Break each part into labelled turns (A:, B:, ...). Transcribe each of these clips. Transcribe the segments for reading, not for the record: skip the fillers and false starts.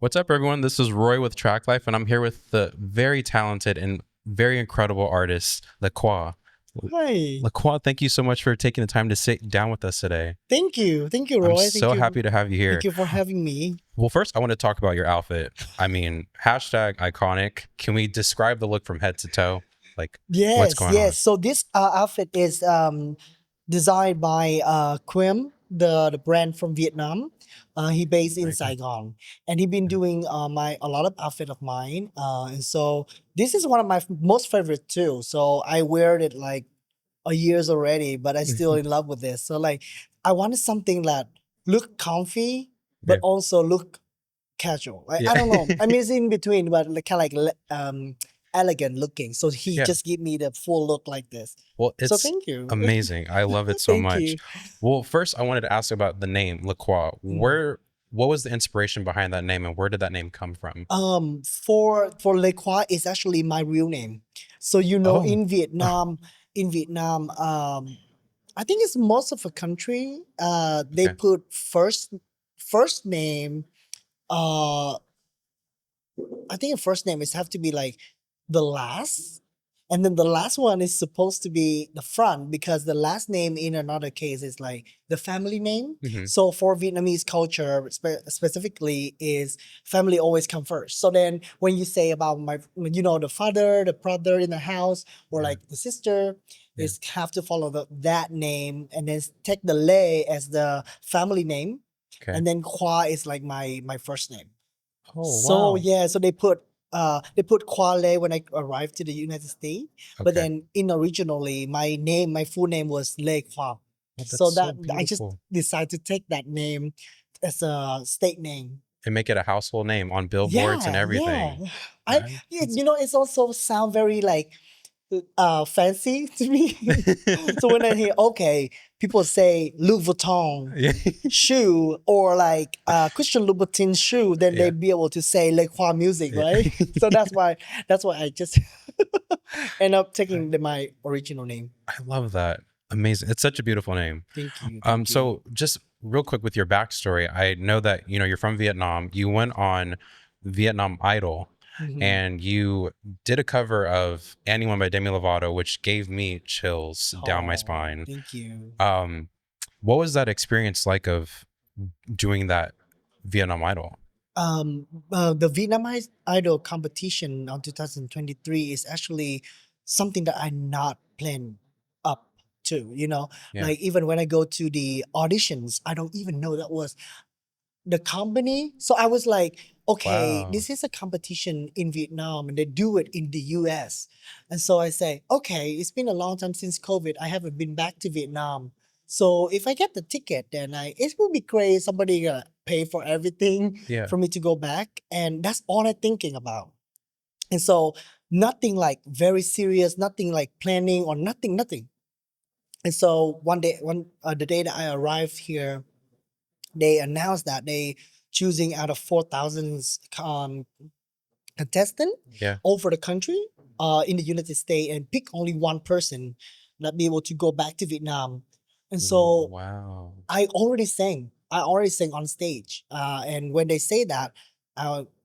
A: What's up, everyone? This is Roy with Traklife, and I'm here with the very talented and very incredible artist, Lê Khoa.
B: Hi.
A: Lê Khoa, thank you so much for taking the time to sit down with us today.
B: Thank you, Roy.
A: I'm so happy to have you here.
B: Thank you for having me.
A: Well, first, I want to talk about your outfit. I mean, hashtag iconic. Can we describe the look from head to toe? Like, what's going on?
B: So this outfit is designed by Quim, the brand from Vietnam. He based in Saigon, and he been doing a lot of outfit of mine. And so this is one of my most favorite too. So I wear it like a years already, but I still in love with this. So like I wanted something that look comfy, but
A: Yeah.
B: also look casual. Like,
A: Yeah.
B: I don't know. I mean, it's in between, but like, kind of like elegant looking. So he
A: Yeah.
B: just gave me the full look like this.
A: Well,
B: So
A: it's
B: thank you.
A: amazing. I love it so
B: Thank
A: much.
B: you.
A: Well, first, I wanted to ask about the name Lê Khoa. What was the inspiration behind that name, and where did that name come from?
B: For Lê Khoa is actually my real name. So
A: Oh.
B: in Vietnam, I think it's most of the country. They
A: Okay.
B: put first name. I think a first name is have to be like the last, and then the last one is supposed to be the front because the last name in another case is like the family name.
A: Mhm.
B: So for Vietnamese culture specifically is family always come first. So then when you say about the father, the brother in the house, or
A: Yeah.
B: like the sister,
A: Yeah.
B: is have to follow that name and then take the Lê as the family name,
A: Okay.
B: and then Khoa is like my first name.
A: Oh,
B: So
A: wow.
B: yeah, so they put Khoa Lê when I arrived to the United States. But
A: Okay.
B: then originally my full name was Lê Khoa.
A: Oh, that's
B: So
A: so
B: I just
A: beautiful.
B: decided to take that name as a state name.
A: And make it a household name on billboards and everything.
B: Yeah.
A: Right?
B: It's also sound very like fancy to me. So when I hear people say Louis Vuitton
A: Yeah.
B: shoe or like Christian Louboutin shoe, then
A: Yeah.
B: they'd be able to say Lê Khoa music,
A: Yeah.
B: right? So that's why I just end up taking my original name.
A: I love that. Amazing. It's such a beautiful name.
B: Thank you. Thank you.
A: So just real quick with your backstory, I know that you're from Vietnam. You went on Vietnam Idol,
B: Mhm.
A: and you did a cover of Anyone by Demi Lovato, which gave me chills down my
B: Oh,
A: spine.
B: Thank you.
A: What was that experience like of doing that Vietnam Idol?
B: The Vietnamese Idol competition on 2023 is actually something that I not planned up to.
A: Yeah.
B: Like even when I go to the auditions, I don't even know that was the company. So I was like, okay,
A: Wow.
B: this is a competition in Vietnam and they do it in the US. And so I say, okay, it's been a long time since COVID. I haven't been back to Vietnam. So if I get the ticket, then it would be great. Somebody gonna pay for everything
A: Yeah.
B: for me to go back. And that's all I'm thinking about. And so nothing like very serious, nothing like planning or nothing. And so the day that I arrived here, they announced that they choosing out of 4,000 contestant
A: Yeah.
B: over the country in the United States and pick only one person that be able to go back to Vietnam. And so
A: Wow.
B: I already sang on stage. And when they say that,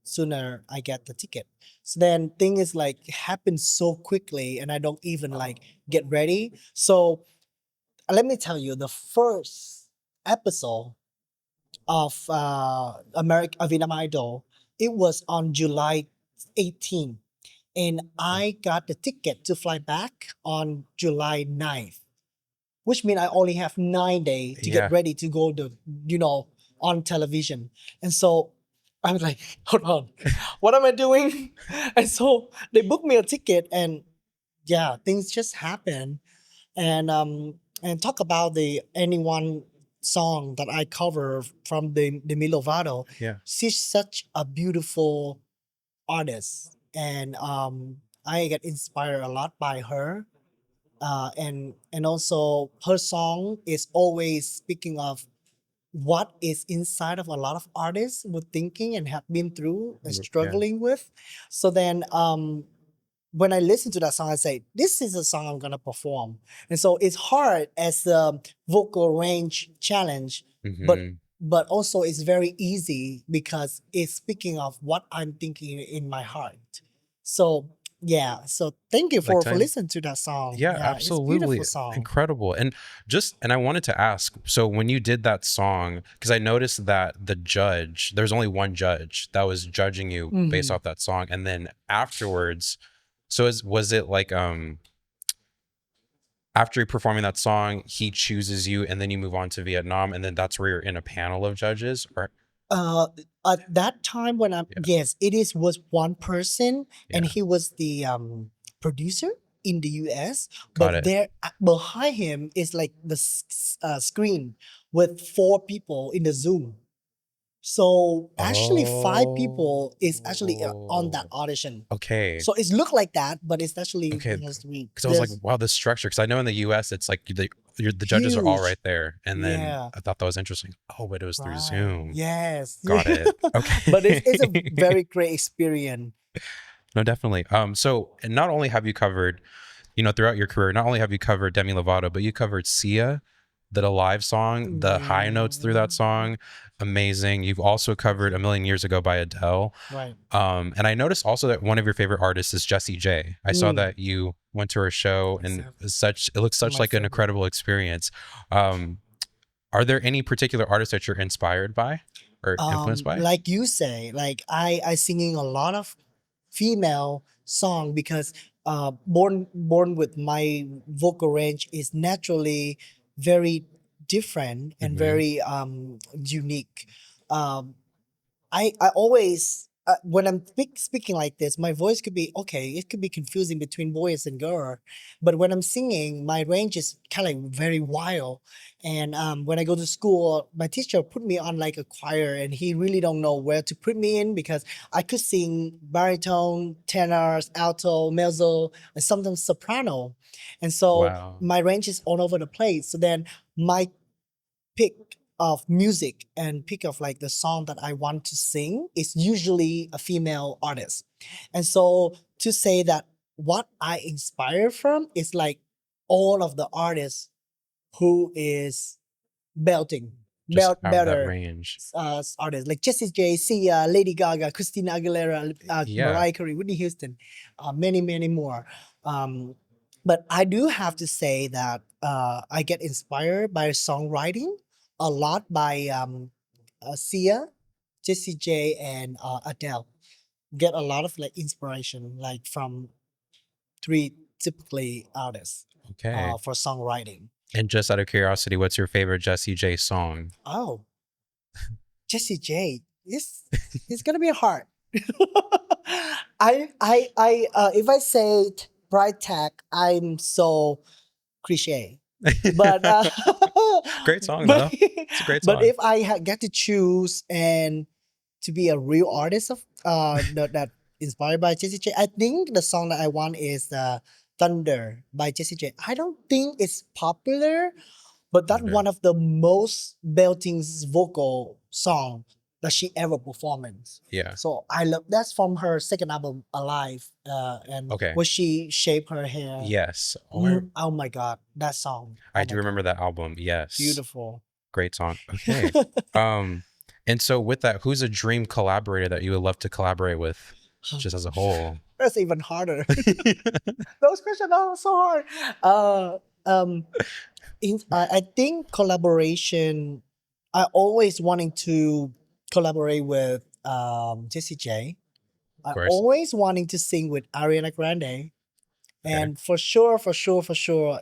B: sooner I get the ticket. So then thing is like it happens so quickly and I don't even like get ready. So let me tell you, the first episode of Vietnam Idol, it was on July 18. And I got the ticket to fly back on July 9th, which means I only have 9 days to
A: Yeah.
B: get ready to go to, on television. And so I was like, hold on, what am I doing? And so they booked me a ticket and yeah, things just happen. And talk about the anyone song that I cover from the Demi Lovato.
A: Yeah.
B: She's such a beautiful artist, and I get inspired a lot by her. And also her song is always speaking of what is inside of a lot of artists were thinking and have been through and
A: Yeah.
B: struggling with. So then when I listen to that song, I say, this is a song I'm gonna perform. And so it's hard as a vocal range challenge, but
A: Mhm.
B: but also it's very easy because it's speaking of what I'm thinking in my heart. So yeah, so thank you
A: Like
B: for
A: telling,
B: listening to that song.
A: yeah,
B: Yeah, it's a
A: absolutely
B: beautiful song.
A: incredible. And I wanted to ask, so when you did that song, because I noticed that the judge, there's only one judge that was judging you based
B: Mhm.
A: off that song, and then afterwards, so was it like after performing that song, he chooses you, and then you move on to Vietnam, and then that's where you're in a panel of judges, or
B: Uh, at that time when I'm
A: yeah,
B: yes, it is was one person, and
A: yeah,
B: he was the producer in the US.
A: got
B: But
A: it.
B: there behind him is like the screen with four people in the Zoom. So actually, five people is actually on that
A: Oh,
B: audition.
A: okay.
B: So it's look like that, but it's actually
A: Okay,
B: just three.
A: because I was like,
B: There's
A: wow, this structure. Because I know in the U.S. it's like the judges are all right
B: huge,
A: there, and then
B: yeah.
A: I thought that was interesting. Oh, but it was through
B: Right.
A: Zoom.
B: Yes.
A: Got it.
B: But it's a
A: Okay.
B: very great experience.
A: No, definitely. So and not only have you covered, throughout your career, not only have you covered Demi Lovato, but you covered Sia, the live song, the high notes through that
B: Yeah.
A: song, amazing. You've also covered A Million Years Ago by Adele.
B: Right.
A: And I noticed also that one of your favorite artists is Jessie J. I saw
B: Mm.
A: that you went to her show, and
B: Exactly.
A: it looks such
B: My
A: like an
B: favorite.
A: incredible experience. Um, are there any particular artists that you're inspired by or influenced by?
B: Like you say, like I singing a lot of female song because born with my vocal range is naturally very different and
A: Hmm.
B: very unique. um I always when I'm speaking like this, my voice could be okay. It could be confusing between boys and girl, but when I'm singing, my range is kind of like very wild. And when I go to school, my teacher put me on like a choir, and he really don't know where to put me in because I could sing baritone, tenors, alto, mezzo, and sometimes soprano, and so
A: Wow.
B: my range is all over the place. So then my pick of music and pick of like the song that I want to sing is usually a female artist. And so to say that what I inspire from is like all of the artists who is belting,
A: Just have that
B: better
A: range.
B: artists like Jessie J, Sia, Lady Gaga, Christina Aguilera,
A: Yeah.
B: Mariah Carey, Whitney Houston, many more. Um, but I do have to say that I get inspired by songwriting a lot by Sia, Jessie J, and Adele. Get a lot of like inspiration like from three typically artists
A: Okay.
B: for songwriting.
A: And just out of curiosity, what's your favorite Jessie J song?
B: Oh, Jessie J. It's gonna be hard. If I say bright tech, I'm so cliche. But
A: Great song
B: but
A: though. It's a great
B: but
A: song.
B: if I get to choose and to be a real artist of that inspired by Jessie J, I think the song that I want is Thunder by Jessie J. I don't think it's popular, but that
A: Thunder.
B: one of the most belting vocal song that she ever performed.
A: Yeah.
B: So I love that's from her second album, Alive, and
A: Okay.
B: where she shaped her hair.
A: Yes.
B: Oh my god, that song!
A: I
B: Oh
A: do
B: my god,
A: remember that album. Yes.
B: beautiful.
A: Great song. Okay. Um, and so with that, who's a dream collaborator that you would love to collaborate with, just as a whole?
B: That's even harder. Those questions are so hard. Uh, um, I think collaboration. I always wanting to collaborate with Jessie J.
A: Of
B: I
A: course.
B: always wanting to sing with Ariana Grande,
A: Okay.
B: and for sure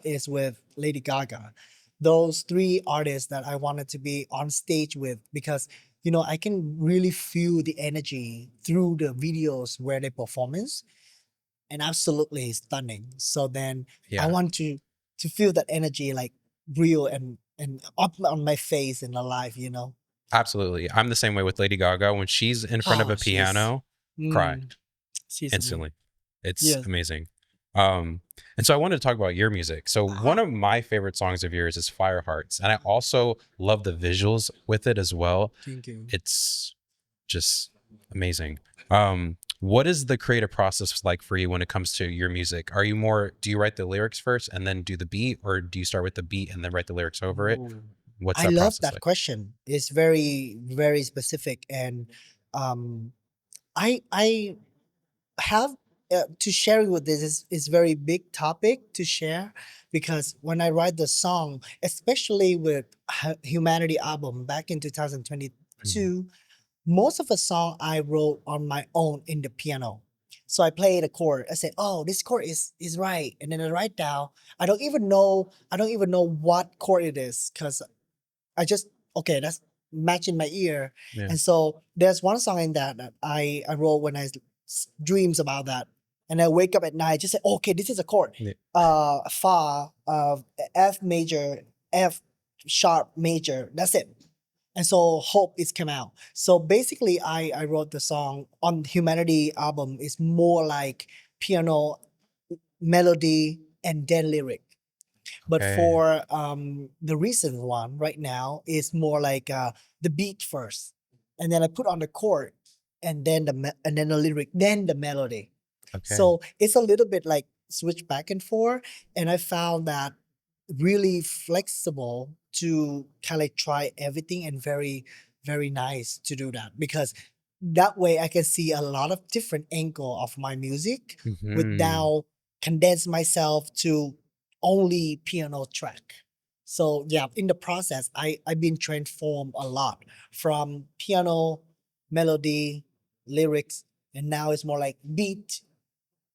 B: is with Lady Gaga. Those three artists that I wanted to be on stage with because I can really feel the energy through the videos where they performance, and absolutely stunning. So then I
A: Yeah.
B: want to feel that energy like real and up on my face in the live.
A: Absolutely. I'm the same way with Lady Gaga. When she's in front of
B: Oh,
A: a piano, cry
B: mm, she's amazing.
A: instantly. It's
B: Yes.
A: amazing. And so I wanted to talk about your music. So one of my favorite songs of yours is Fire Hearts, and I also love the visuals with it as well.
B: Thank you.
A: It's just amazing. What is the creative process like for you when it comes to your music? Do you write the lyrics first and then do the beat, or do you start with the beat and then write the lyrics over it?
B: Ooh.
A: What's
B: I
A: that
B: love
A: process
B: that
A: like?
B: question. It's very, very specific, and um, I have to sharing with this is very big topic to share, because when I write the song, especially with Humanity album back in
A: Mhm.
B: 2022, most of the song I wrote on my own in the piano. So I play the chord. I say, "Oh, this chord is right," and then I write down. I don't even know what chord it is, because I just okay, that's matching my ear.
A: Yeah.
B: And so there's one song in that that I wrote when dreams about that, and I wake up at night just say, okay, this is a chord,
A: Yeah.
B: fa, F major, F sharp major. That's it. And so hope is come out. So basically, I wrote the song on Humanity album is more like piano, melody, and then lyric. But
A: Okay.
B: for the recent one right now is more like the beat first, and then I put on the chord, and then and then the lyric, then the melody.
A: Okay.
B: So it's a little bit like switch back and forth, and I found that really flexible to kind of try everything, and very, very nice to do that, because that way I can see a lot of different angle of my music
A: Hmm.
B: without condense myself to only piano track. So yeah, in the process, I've been transformed a lot from piano, melody, lyrics, and now it's more like beat,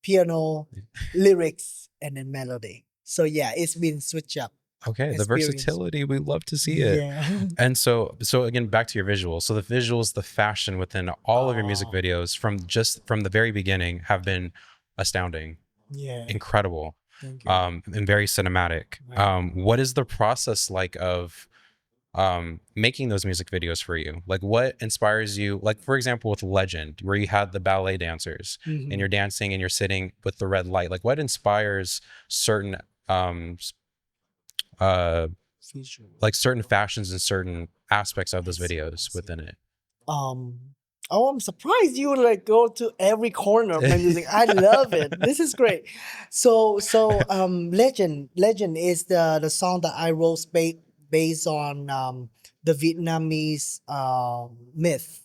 B: piano, lyrics, and then melody. So yeah, it's been switch up
A: Okay, the
B: experience.
A: versatility, we love to see it.
B: Yeah.
A: And so again, back to your visuals. So the visuals, the fashion within all of your music
B: Oh,
A: videos from the very beginning have been astounding,
B: yeah.
A: incredible,
B: Thank you.
A: and very cinematic.
B: Right.
A: What is the process like of making those music videos for you? Like what inspires you? Like for example, with Legend, where you had the ballet dancers and
B: Mm-hmm.
A: you're dancing and you're sitting with the red light. Like what inspires certain um uh
B: Visual.
A: like certain fashions and certain aspects of
B: I
A: those
B: see. I
A: videos
B: see.
A: within it?
B: Um. Oh, I'm surprised you like go to every corner of my music. I love it. This is great. Legend is the song that I wrote based on the Vietnamese myth.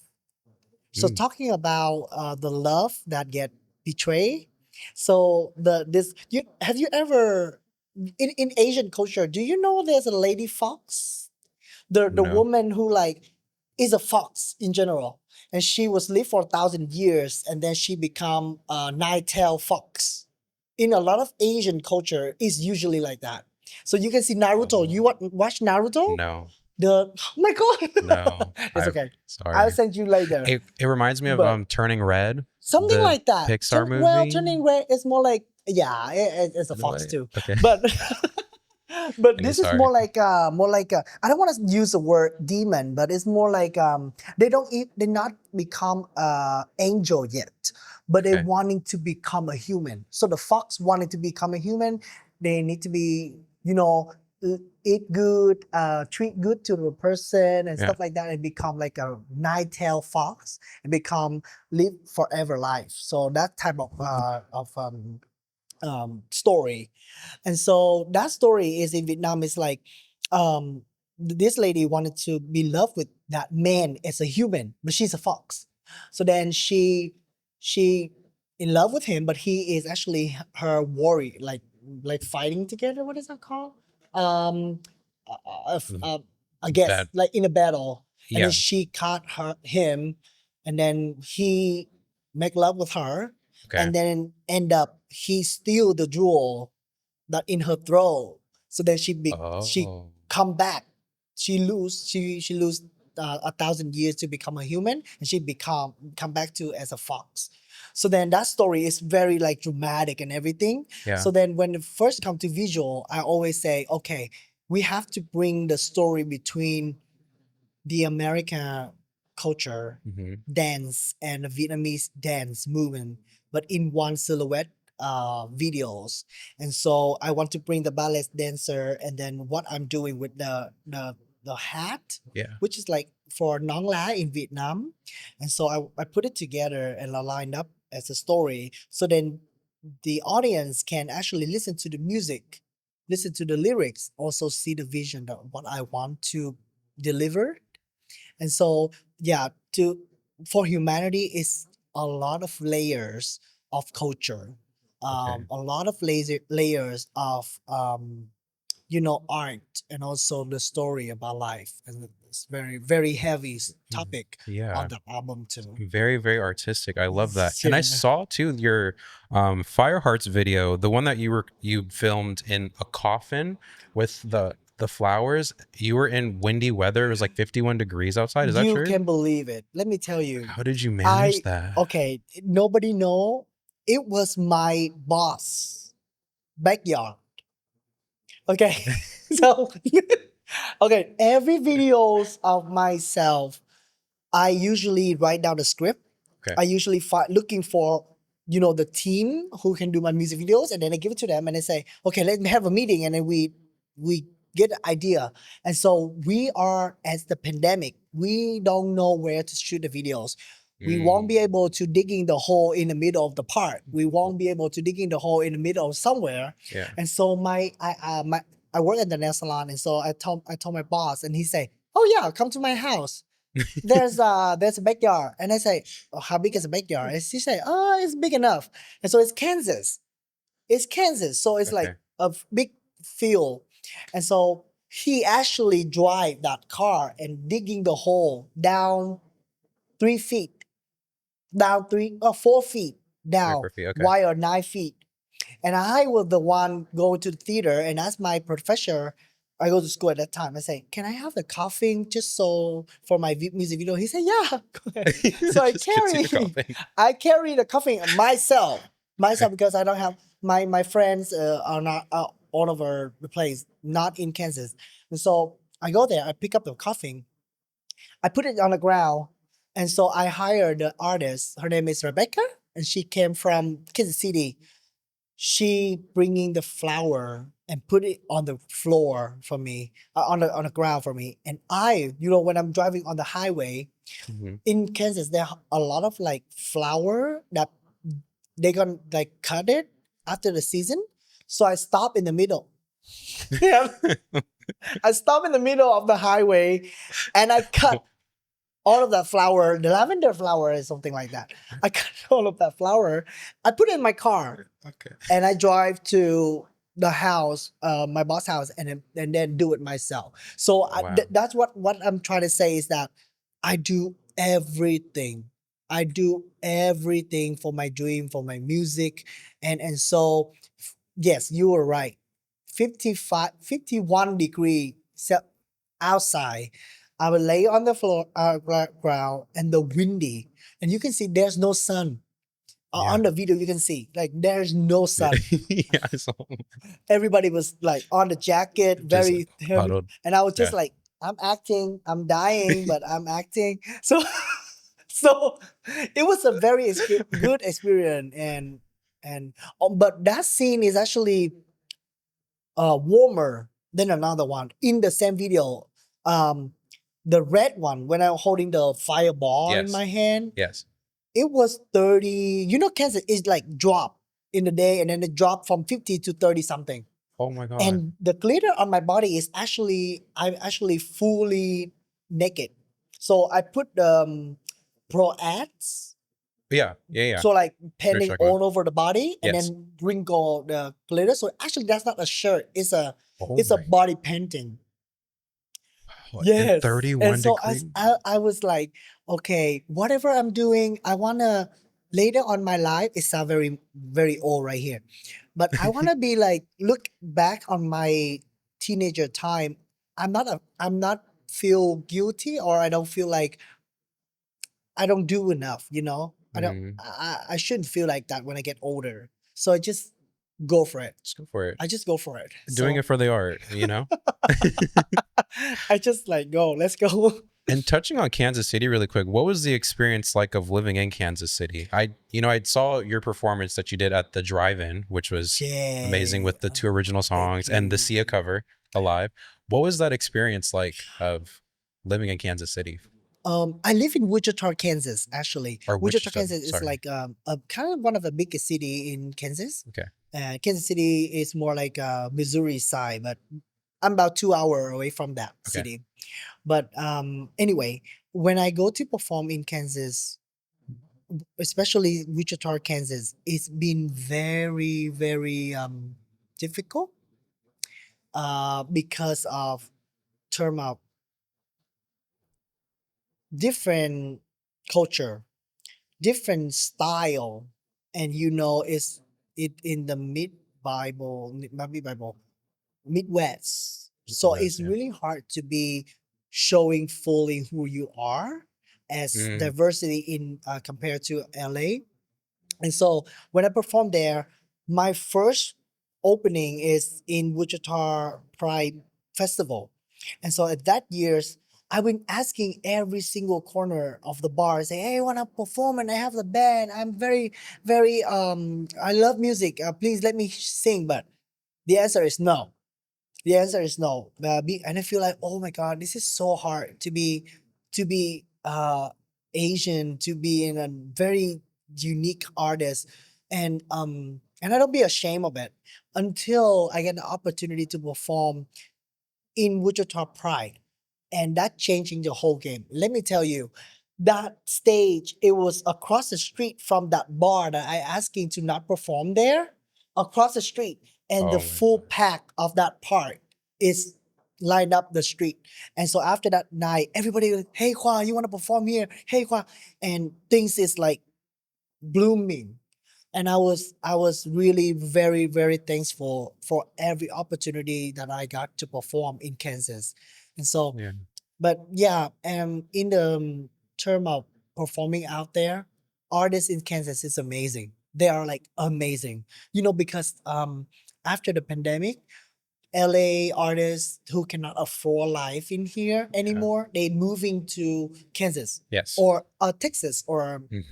B: So
A: Mm,
B: talking about the love that get betrayed. So the this you have you ever in Asian culture, do you know there's a lady fox? The
A: no.
B: woman who like is a fox in general, and she was live for 1,000 years, and then she become a nine-tailed fox. In a lot of Asian culture, is usually like that. So you can see Naruto. You
A: Oh,
B: watch Naruto?
A: no.
B: The oh my
A: No.
B: god, it's
A: I've
B: okay. I'll
A: sorry.
B: send you later.
A: It reminds me of
B: But
A: Turning Red,
B: something
A: the
B: like that.
A: Pixar
B: Well,
A: movie
B: turning red is more like yeah, it's a
A: in a
B: fox
A: way.
B: too,
A: Okay.
B: but but
A: Okay,
B: this is
A: sorry.
B: more like I don't want to use the word demon, but it's more like they not become angel yet, but they
A: Okay.
B: wanting to become a human. So the fox wanting to become a human, they need to be eat good, treat good to the person and
A: Yeah.
B: stuff like that, and become like a nine-tailed fox and become live forever life. So that type of story. And so that story is in Vietnam is like this lady wanted to be loved with that man as a human, but she's a fox. So then she in love with him, but he is actually her warrior, like fighting together. What is that called? Um, uh, uh, uh,
A: Mm,
B: uh, I guess
A: Bad.
B: like in a battle, and then
A: Yeah.
B: she caught him, and then he make love with her,
A: Okay.
B: and then end up he steal the jewel that in her throat. So then she
A: Oh.
B: come back. She lose 1,000 years to become a human, and she come back to as a fox. So then that story is very like dramatic and everything.
A: Yeah.
B: So then when it first come to visual, I always say, okay, we have to bring the story between the American culture
A: Hmm.
B: dance and the Vietnamese dance movement, but in one silhouette videos. And so I want to bring the ballet dancer, and then what I'm doing with the hat,
A: Yeah.
B: which is like for Nong La in Vietnam. And so I put it together and I lined up as a story. So then the audience can actually listen to the music listen to the lyrics, also see the vision of what I want to deliver. And so, yeah, for humanity is a lot of layers of culture,
A: Okay.
B: a lot of layers of art, and also the story about life. And it's very, very heavy topic on
A: Yeah.
B: the album too.
A: Very, very artistic. I love that. And I
B: Yeah.
A: saw too your Fire Hearts video, the one that you filmed in a coffin with the flowers. You were in windy weather. It was like 51 degrees outside. Is that
B: You
A: true?
B: can believe it. Let me tell you,
A: How did you manage that?
B: okay, nobody know. It was my boss backyard. Okay. So okay, every videos of myself, I usually write down the script.
A: Okay.
B: I usually looking for the team who can do my music videos, and then I give it to them, and they say, okay, let me have a meeting, and then we get an idea. And so we are, as the pandemic, we don't know where to shoot the videos. We won't be able to digging the hole in the middle of the park. We won't be able to digging the hole in the middle of somewhere.
A: Yeah.
B: And so I work at the nail salon, and so I told my boss, and he say, oh yeah, come to my house. There's a backyard. And I say, oh, how big is the backyard? And she say, oh, it's big enough. And so it's Kansas. So it's like
A: Okay.
B: a big field. And so he actually drive that car and digging the hole down 3 feet, down 4 feet down,
A: 4 feet, okay.
B: wire 9 feet. And I was the one go to the theater and ask my professor. I go to school at that time. I say, "Can I have the coughing just so for my music video?" He said, "Yeah, go ahead." So I
A: Just continue
B: carry,
A: coughing.
B: I carry the coughing myself, because I don't have my friends are not all over the place, not in Kansas. And so I go there. I pick up the coughing. I put it on the ground, and so I hired the artist. Her name is Rebecca, and she came from Kansas City. She bringing the flower and put it on the floor for me, on the ground for me. And when I'm driving on the highway
A: Mhm.
B: in Kansas, there are a lot of like flower that they gonna like cut it after the season. So I stop in the middle. Yeah, I stop in the middle of the highway, and I cut all of that flower, the lavender flower or something like that. I cut all of that flower. I put it in my car.
A: Okay.
B: And I drive to the house, my boss house, and then do it myself. So
A: Wow.
B: that's what I'm trying to say is that I do everything. I do everything for my dream, for my music, and so yes, you were right. 51 degree outside. I will lay on the floor, ground, and the windy, and you can see there's no sun.
A: Yeah.
B: On the video, you can see like there's no sun.
A: Yeah, I saw.
B: Everybody was like on the jacket,
A: Just
B: very heavy,
A: huddled.
B: and I was just
A: Yeah.
B: like, I'm acting, I'm dying, but I'm acting. So, so it was a very good experience, and but that scene is actually warmer than another one in the same video. The red one when I'm holding the fireball in
A: Yes.
B: my hand.
A: Yes.
B: It was 30. Kansas is like drop in the day, and then it dropped from 50 to 30 something.
A: Oh my God.
B: And the glitter on my body is I'm actually fully naked. So I put pro ads.
A: Yeah. Yeah.
B: So like painting
A: check one.
B: all over the body, and
A: Yes.
B: then wrinkle the glitter. So actually that's not a shirt. It's a
A: Oh
B: it's a
A: my
B: body painting.
A: God.
B: Yes.
A: And 31
B: And so
A: degrees.
B: I was like, okay, whatever I'm doing, I wanna later on my life, it sounds very, very old right here. But I wanna be like, look back on my teenager time. I'm not feel guilty, or I don't feel like I don't do enough,
A: Mhm.
B: I shouldn't feel like that when I get older. So I just go for it.
A: Just go for it.
B: I just go for it.
A: Doing
B: So
A: it for the art, you know?
B: I just like go, let's go.
A: And touching on Kansas City really quick, what was the experience like of living in Kansas City? I saw your performance that you did at the drive-in, which was amazing with the 2 original songs and the Sia cover, Alive. What was that experience like of living in Kansas City?
B: I live in Wichita, Kansas, actually.
A: Or
B: Wichita,
A: Wichita,
B: Kansas is
A: sorry.
B: like a kind of one of the biggest city in Kansas.
A: Okay.
B: Kansas City is more like Missouri side, but I'm about 2 hours away from that
A: Okay.
B: city. But anyway, when I go to perform in Kansas, especially Wichita, Kansas, it's been very, very difficult because of term of different culture, different style, and is it in the not mid Bible, Midwest. So
A: Midwest,
B: it's
A: yeah.
B: really hard to be showing fully who you are as
A: Mm,
B: diversity in compared to LA. And so when I performed there, my first opening is in Wichita Pride Festival. And so at that year's, I've been asking every single corner of the bar, say, "Hey, I want to perform and I have the band. I'm very, very, I love music. Please let me sing." But the answer is no. The answer is no. And I feel like, oh my God, this is so hard to be Asian, to be in a very unique artist, and I don't be ashamed of it until I get the opportunity to perform in Wichita Pride, and that changing the whole game. Let me tell you, that stage, it was across the street from that bar that I asking to not perform there, across the street, and the
A: oh my
B: full
A: God.
B: pack of that park is lined up the street. And so after that night, everybody was, "Hey Khoa, you want to perform here? Hey Khoa," and things is like blooming. And I was really very, very thankful for every opportunity that I got to perform in Kansas. And so,
A: Yeah.
B: but yeah, in the term of performing out there, artists in Kansas is amazing. They are like amazing, because after the pandemic, LA artists who cannot afford life in here
A: Yeah.
B: anymore, they moving to Kansas
A: Yes.
B: or Texas or in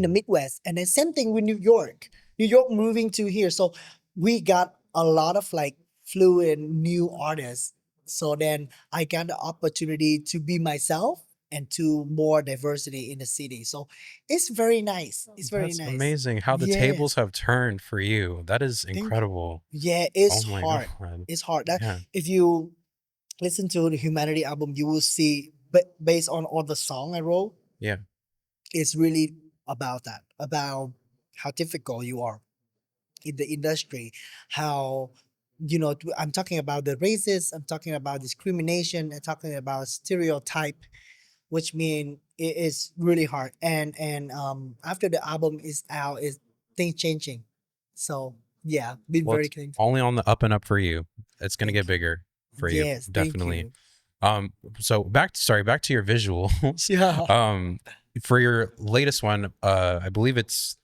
B: the
A: Hmm.
B: Midwest. And then same thing with New York. New York moving to here. So we got a lot of like fluid new artists. So then I got the opportunity to be myself and to more diversity in the city. So it's very nice. It's very
A: That's
B: nice.
A: amazing how the tables
B: Yes.
A: have turned for you. That is
B: Thank you.
A: incredible.
B: Yeah,
A: Oh
B: it's
A: my
B: hard.
A: God.
B: It's hard. That
A: Yeah.
B: if you listen to the Humanity album, you will see, but based on all the song I wrote,
A: Yeah.
B: it's really about that, about how difficult you are in the industry, how I'm talking about the races, I'm talking about discrimination, I'm talking about stereotype, which mean it is really hard. And after the album is out, is things changing. So yeah, been
A: Well,
B: very
A: it's
B: thankful.
A: only on the up and up for you. It's gonna get
B: Thank you.
A: bigger for you,
B: Yes, thank
A: definitely.
B: you.
A: So back to your visuals.
B: Yeah.
A: For your latest one, I believe it's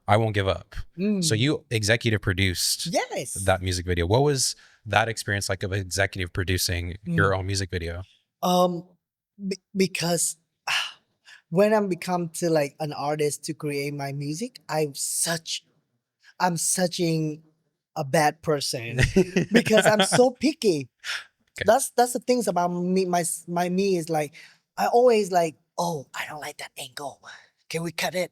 A: I Won't Give Up. So
B: Mm.
A: you executive produced
B: Yes.
A: that music video. What was that experience like of executive producing
B: Mm.
A: your own music video?
B: Um, because when I'm become to like an artist to create my music, I'm such a bad person because I'm so picky.
A: Okay.
B: That's the things about me. My me is like, I always like, oh, I don't like that angle. Can we cut it?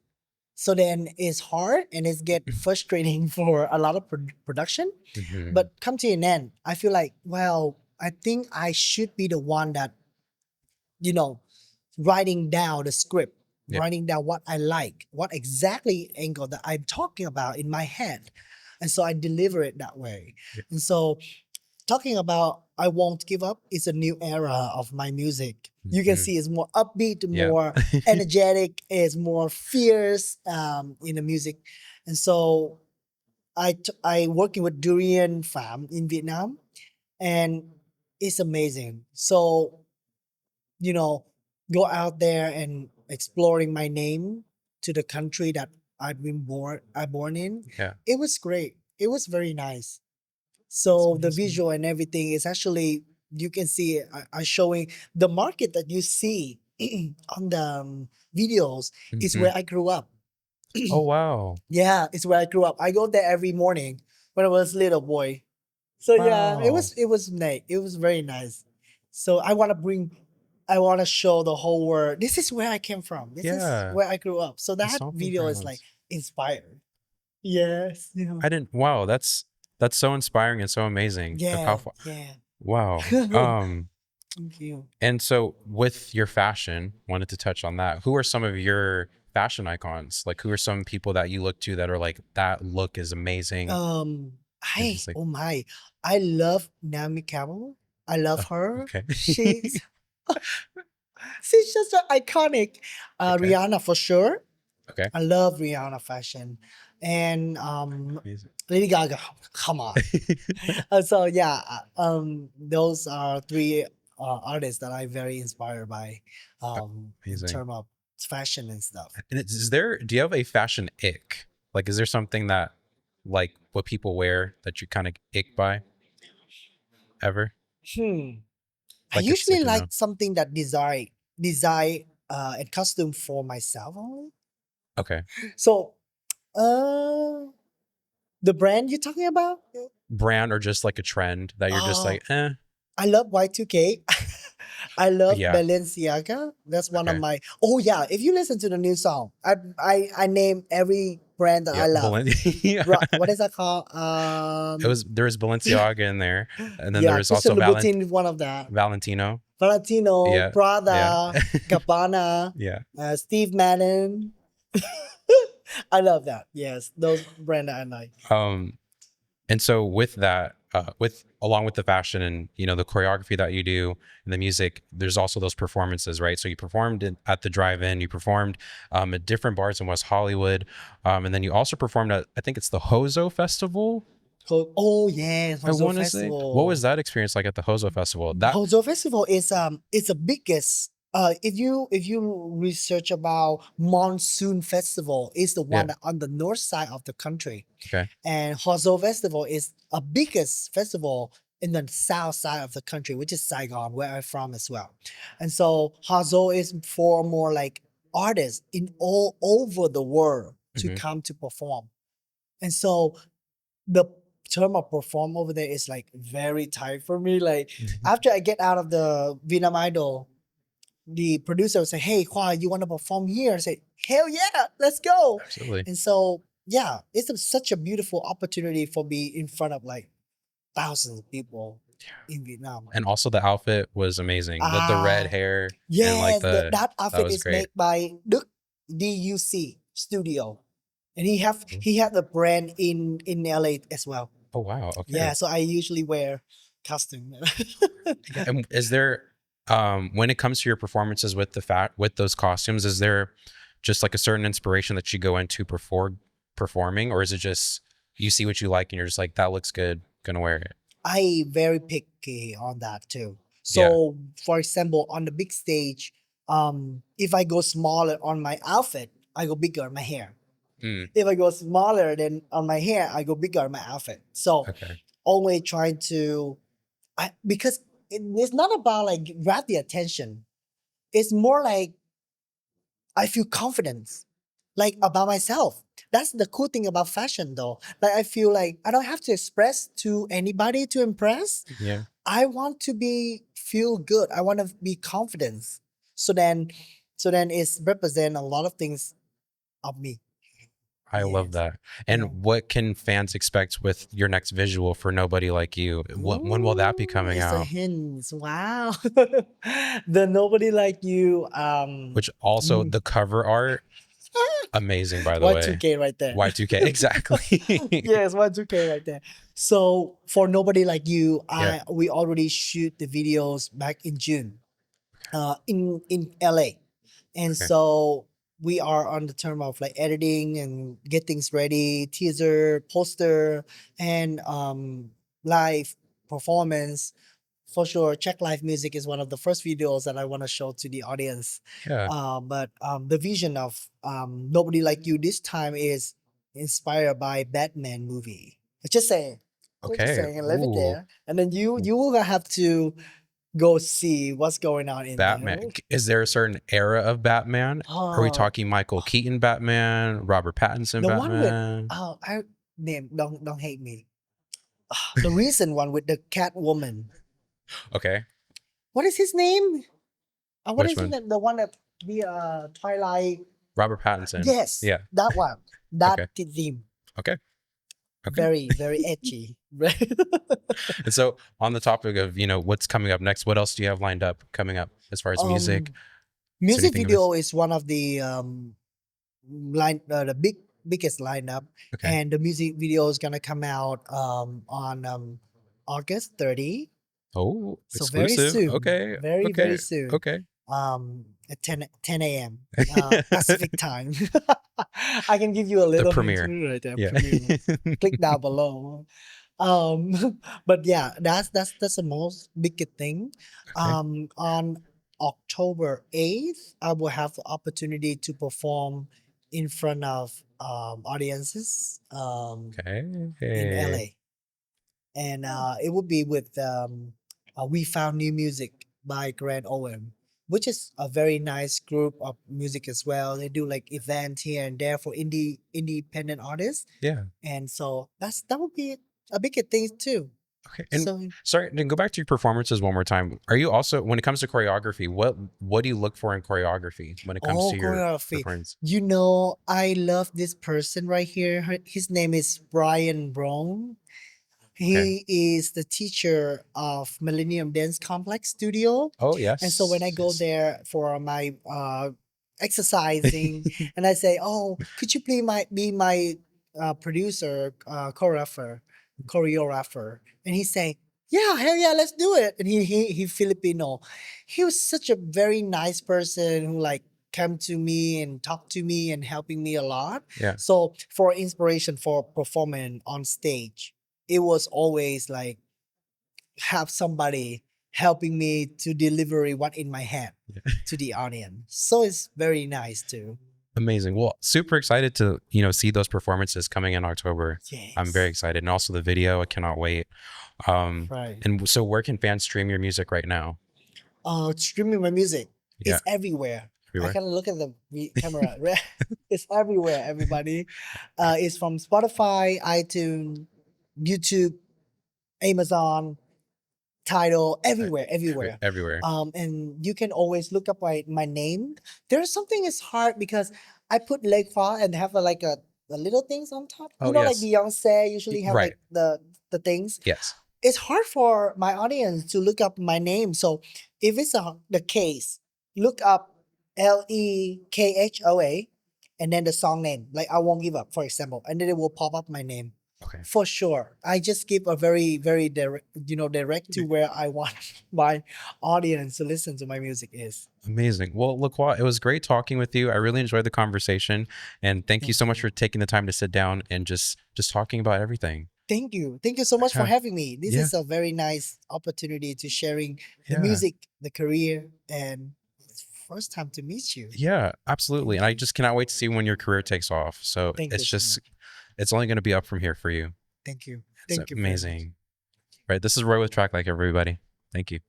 B: So then it's hard and it's get frustrating for a lot of production.
A: Mhm.
B: But come to an end, I feel like, well, I think I should be the one that you know writing down the script,
A: Yeah.
B: writing down what I like, what exactly angle that I'm talking about in my head. And so I deliver it that way.
A: Yeah.
B: And so talking about I Won't Give Up is a new era of my music. You can
A: Mhm.
B: see it's more upbeat,
A: Yeah.
B: more energetic, is more fierce in the music. And so I working with Durian Farm in Vietnam, and it's amazing. So you know, go out there and exploring my name to the country that I born in.
A: Yeah.
B: It was great. It was very nice.
A: That's
B: So the
A: amazing.
B: visual and everything is actually you can see it, are showing the market that you see on the videos is
A: Mhm.
B: where I grew up.
A: Oh wow.
B: Yeah, it's where I grew up. I go there every morning when I was little boy. So yeah, it
A: Wow.
B: was it was nice. It was very nice. So I want to show the whole world. This is where I came from. This is
A: Yeah.
B: where I grew up. So
A: The
B: that
A: stomping
B: video is like
A: grounds.
B: inspired. Yes. Yeah.
A: I didn't. Wow, that's so inspiring and so amazing. Like how
B: Yeah.
A: far,
B: Yeah.
A: wow.
B: Thank you.
A: And so with your fashion, wanted to touch on that. Who are some of your fashion icons? Like who are some people that you look to that are like that look is amazing? And just like,
B: Oh my, I love Naomi Campbell. I love
A: oh,
B: her.
A: okay.
B: She's she's just so iconic.
A: Okay.
B: Rihanna for sure.
A: Okay.
B: I love Rihanna fashion, and
A: Amazing.
B: Lady Gaga. Come on. So yeah, those are three artists that I'm very inspired by, in
A: Amazing.
B: terms of fashion and stuff.
A: And is there, do you have a fashion ick? Like, is there something that, like, what people wear that you kind of ick by ever?
B: Hmm. I
A: Like, it's like,
B: usually
A: you know,
B: like something that design and costume for myself only.
A: okay.
B: So, uh, the brand you're talking about?
A: Brand or just like a trend that you're just
B: Oh,
A: like, eh,
B: I love Y2K. I love
A: yeah,
B: Balenciaga. That's one of
A: okay.
B: my. Oh yeah, if you listen to the new song, I name every brand that
A: Yeah.
B: I love.
A: Yeah.
B: What is that called?
A: There was Balenciaga in there. And then there
B: Yeah,
A: was also
B: Christian Louboutin is one of that.
A: Valentino.
B: Valentino,
A: Yeah. Yeah.
B: Prada, Gabbana,
A: Yeah.
B: Steve Madden. I love that. Yes, those brand I like.
A: Um, And so with that, with along with the fashion and you know the choreography that you do and the music, there's also those performances, right? So you performed at the drive-in, you performed at different bars in West Hollywood, and then you also performed at I think it's the Hozo Festival.
B: Oh yes,
A: I
B: Hozo
A: want to say, what was
B: Festival.
A: that experience like at the Hozo Festival? That
B: Hozo Festival is it's the biggest. If you research about monsoon festival, is the
A: yeah,
B: one that on the north side of the country,
A: okay,
B: and Hozo Festival is a biggest festival in the south side of the country, which is Saigon, where I'm from as well. And so Hozo is for more like artists in all over the world to
A: hmm
B: come to perform. And so the term of perform over there is like very tight for me. Like after I get out of the Vietnam Idol, the producer would say, "Hey, Khoa, you want to perform here?" I say, "Hell yeah, let's go!"
A: absolutely.
B: And so yeah, such a beautiful opportunity for me in front of like thousands of people in Vietnam.
A: And also the outfit was amazing. The red
B: Ah,
A: hair and like
B: yes,
A: the
B: that
A: that
B: outfit
A: was
B: is
A: great.
B: made by Đức DUC Studio, and
A: Mhm.
B: he had the brand in LA as well.
A: Oh wow, okay.
B: Yeah, so I usually wear costume.
A: Yeah, and is there when it comes to your performances with with those costumes, is there just like a certain inspiration that you go into before performing, or is it just you see what you like and you're just like that looks good, gonna wear it?
B: I very picky on that too.
A: Yeah.
B: So, for example, on the big stage, if I go smaller on my outfit, I go bigger on my hair.
A: Mm,
B: If I go smaller than on my hair, I go bigger on my outfit. So,
A: okay.
B: always trying to, because it's not about like grab the attention. It's more like I feel confidence, like about myself. That's the cool thing about fashion, though. Like I feel like I don't have to express to anybody to impress.
A: Yeah.
B: I want to be feel good. I want to be confident. So then, it's represent a lot of things of me.
A: I love
B: Yes.
A: that.
B: Yeah.
A: And what can fans expect with your next visual for Nobody Like You? When will that be
B: Ooh,
A: coming
B: it's a
A: out?
B: hint. Wow. The nobody like you.
A: Which also
B: Mm.
A: the cover art, amazing by the way.
B: Y2K right there.
A: Y2K, exactly.
B: Yes, Y2K right there. So for nobody like you,
A: Yeah.
B: we already shoot the videos back in June, in LA, and
A: Okay.
B: so we are on the term of like editing and get things ready, teaser, poster, and live performance. For sure, Check Live Music is one of the first videos that I want to show to the audience.
A: Yeah.
B: But the vision of Nobody Like You this time is inspired by Batman movie. Just saying. Just
A: Okay.
B: saying, and leave it
A: Ooh.
B: there. And then you will have to go see what's going on in there.
A: Batman. Is there a certain era of Batman? Are we
B: Oh,
A: talking Michael Keaton Batman, Robert Pattinson
B: the one with
A: Batman?
B: I name don't hate me. The recent one with the Catwoman.
A: Okay.
B: What is his name? What
A: Which
B: is his
A: one?
B: name? The one that the Twilight.
A: Robert Pattinson.
B: Yes,
A: Yeah.
B: that one. That
A: Okay.
B: theme.
A: Okay. Okay.
B: Very, very edgy.
A: And so on the topic of, what's coming up next, what else do you have lined up coming up as far as music?
B: um,
A: Is
B: music
A: anything
B: video is one of the the biggest lineup,
A: okay.
B: and the music video is gonna come out on August 30.
A: Oh,
B: So very
A: exclusive.
B: soon,
A: Okay.
B: very, very
A: Okay.
B: soon.
A: Okay.
B: At 10 a.m. Pacific time. I can give you a
A: The
B: little hint
A: premiere.
B: right there.
A: Yeah.
B: Premiere. Click down below. Um, but yeah, that's the most biggest thing.
A: Okay.
B: On October 8th, I will have the opportunity to perform in front of audiences in
A: Okay.
B: LA, and it would be with We Found New Music by Grand OM, which is a very nice group of music as well. They do like events here and there for independent artists,
A: Yeah.
B: and so that would be a bigger thing too.
A: Okay. And
B: So
A: sorry, then go back to your performances one more time. Are you also, when it comes to choreography, what do you look for in choreography when it comes to your
B: choreography.
A: performance?
B: I love this person right here. His name is Brian Brown.
A: Okay.
B: He is the teacher of Millennium Dance Complex Studio.
A: Oh,
B: And so when I
A: yes.
B: go
A: Yes.
B: there for my exercising, and I say, "Oh, could you please be my producer, choreographer?" And he say, "Yeah, hell yeah, let's do it." And he Filipino. He was such a very nice person who like come to me and talk to me and helping me a lot.
A: Yeah.
B: So for inspiration for performing on stage, it was always like have somebody helping me to deliver what in my head
A: Yeah.
B: to the audience. So it's very nice too.
A: Amazing. Well, super excited to, see those performances coming in October. I'm very
B: Yes.
A: excited. And also the video, I cannot wait.
B: Right.
A: And so where can fans stream your music right now?
B: Streaming my music
A: Yeah.
B: is everywhere. I
A: Everywhere.
B: can look at the camera. It's everywhere, everybody. It's from Spotify, iTunes, YouTube, Amazon, Tidal, everywhere, everywhere.
A: Everywhere.
B: And you can always look up my name. There's something is hard because I put Lê Khoa and have like the little things on top.
A: Oh,
B: Like
A: yes.
B: Beyonce usually have
A: Right.
B: like the things.
A: Yes.
B: It's hard for my audience to look up my name. So if it's the case, look up Lekhoa and then the song name, like I Won't Give Up, for example, and then it will pop up my name.
A: Okay.
B: For sure. I just give a very, very direct to where I want my audience to listen to my music is.
A: Amazing. Well, Lacroix, it was great talking with you. I really enjoyed the conversation, and thank you so much for taking the time to sit down and just talking about everything.
B: Thank you. Thank you so much for
A: Yeah.
B: having me. This
A: Yeah.
B: is a very nice opportunity to sharing the
A: Yeah.
B: music, the career, and it's first time to meet you.
A: Yeah, absolutely. And I just cannot wait to see when your career takes off. So
B: Thank
A: it's
B: you so
A: just,
B: much.
A: it's only going to be up from here for you.
B: Thank you.
A: It's
B: Thank you very much.
A: amazing. Right. This is Roy with Traklife, everybody. Thank you.